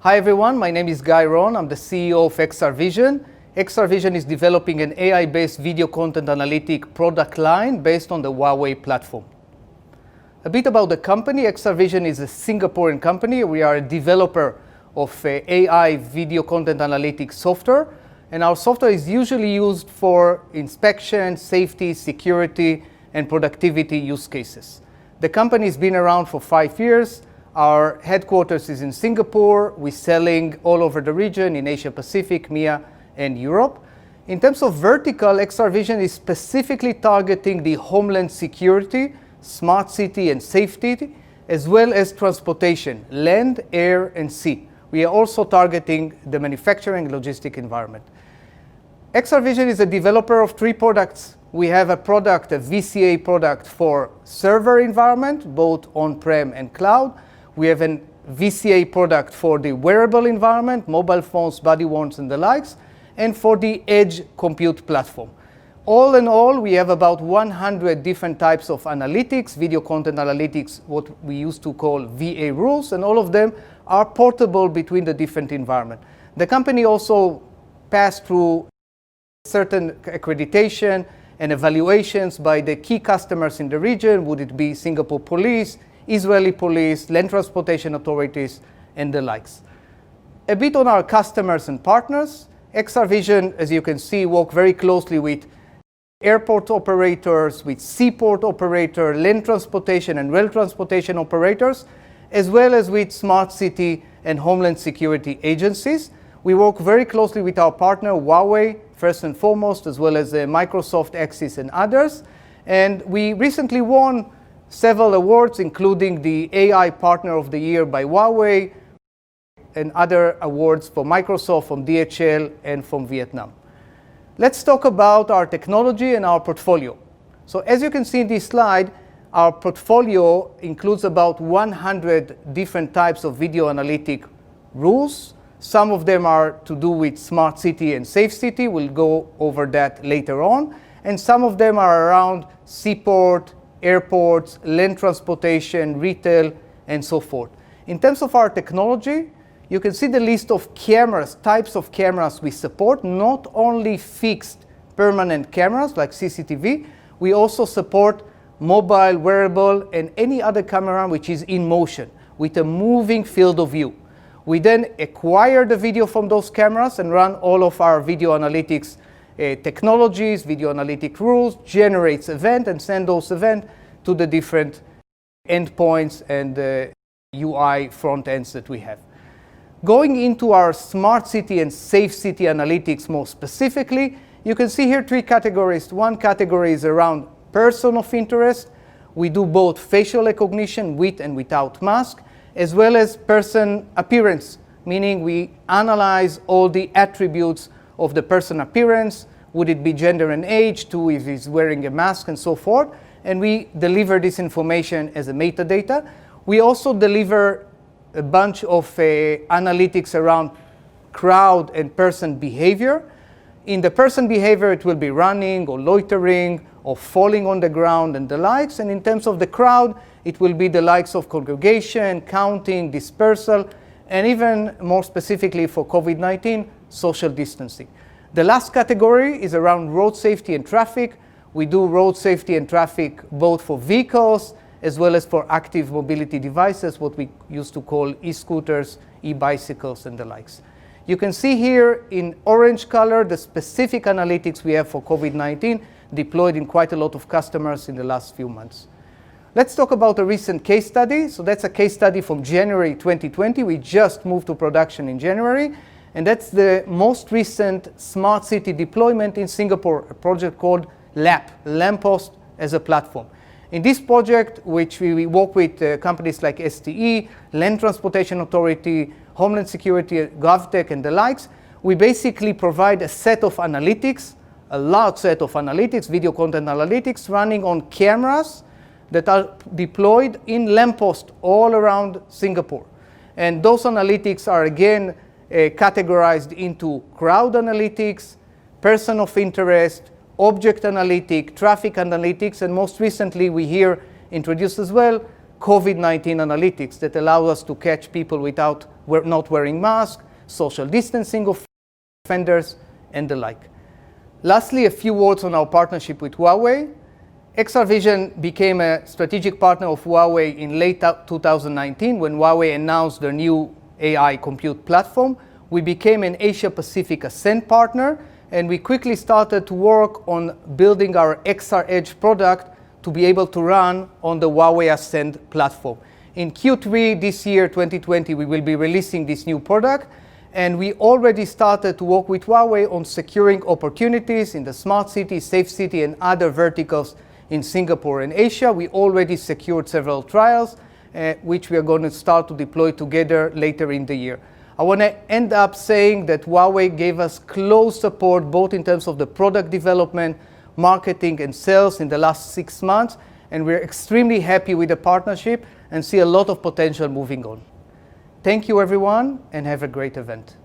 Hi everyone, my name is Guy Ron. I'm the CEO of XR-Vision. XR-Vision is developing an AI-based video content analytic product line based on the Huawei platform. A bit about the company. XR-Vision is a Singaporean company. We are a developer of AI video content analytics software, and our software is usually used for inspection, safety, security, and productivity use cases. The company has been around for 5 years. Our headquarters is in Singapore. We're selling all over the region in Asia Pacific, MEA, and Europe. In terms of vertical, XR-Vision is specifically targeting the homeland security, smart city and safety, as well as transportation, land, air, and sea. We are also targeting the manufacturing and logistic environment. XR-Vision is a developer of 3 products. We have a product, a VCA product for server environment, both on-prem and cloud. We have a VCA product for the wearable environment, mobile phones, body-worns, and the likes, and for the edge compute platform. All in all, we have about 100 different types of analytics, video content analytics, what we used to call VA rules, and all of them are portable between the different environments. The company also passed through certain accreditation and evaluations by the key customers in the region. Would it be Singapore Police, Israeli Police, Land Transportation Authorities, and the likes. A bit on our customers and partners. XR-Vision, as you can see, work very closely with airport operators, with seaport operators, land transportation and rail transportation operators, as well as with smart city and homeland security agencies. We work very closely with our partner, Huawei, first and foremost, as well as Microsoft, Axis, and others. And we recently won several awards, including the AI Partner of the Year by Huawei, and other awards for Microsoft, from DHL, and from Vietnam. Let's talk about our technology and our portfolio. So as you can see in this slide, our portfolio includes about 100 different types of video analytic rules. Some of them are to do with smart city and safe city. We'll go over that later on. And some of them are around seaport, airports, land transportation, retail, and so forth. In terms of our technology, you can see the list of cameras, types of cameras we support, not only fixed permanent cameras like CCTV, we also support mobile, wearable, and any other camera which is in motion with a moving field of view. We then acquire the video from those cameras and run all of our video analytics technologies, video analytic rules, generates event, and send those events to the different endpoints and UI front ends that we have. Going into our smart city and safe city analytics more specifically, you can see here 3 categories. One category is around person of interest. We do both facial recognition with and without mask, as well as person appearance, meaning we analyze all the attributes of the person appearance. Would it be gender and age, too, if he's wearing a mask, and so forth. And we deliver this information as a metadata. We also deliver a bunch of analytics around crowd and person behavior. In the person behavior, it will be running or loitering or falling on the ground and the likes. And in terms of the crowd, it will be the likes of congregation, counting, dispersal, and even more specifically for COVID-19, social distancing. The last category is around road safety and traffic. We do road safety and traffic both for vehicles as well as for active mobility devices, what we used to call e-scooters, e-bicycles, and the likes. You can see here in orange color the specific analytics we have for COVID-19 deployed in quite a lot of customers in the last few months. Let's talk about a recent case study. So that's a case study from January 2020. We just moved to production in January. And that's the most recent smart city deployment in Singapore, a project called LAP, Lamppost as a Platform. In this project, which we work with companies like STE, Land Transportation Authority, Homeland Security, GovTech, and the likes, we basically provide a set of analytics, a large set of analytics, video content analytics, running on cameras that are deployed in lampposts all around Singapore. And those analytics are, again, categorized into crowd analytics, person of interest, object analytics, traffic analytics, and most recently we here introduced as well COVID-19 analytics that allow us to catch people without not wearing masks, social distancing of offenders, and the like. Lastly, a few words on our partnership with Huawei. XR-Vision became a strategic partner of Huawei in late 2019 when Huawei announced their new AI compute platform. We became an Asia-Pacific Ascend partner, and we quickly started to work on building our XR Edge product to be able to run on the Huawei Ascend platform. In Q3 this year, 2020, we will be releasing this new product, and we already started to work with Huawei on securing opportunities in the smart city, safe city, and other verticals in Singapore and Asia. We already secured several trials, which we are going to start to deploy together later in the year. I want to end up saying that Huawei gave us close support both in terms of the product development, marketing, and sales in the last 6 months, and we're extremely happy with the partnership and see a lot of potential moving on. Thank you, everyone, and have a great event.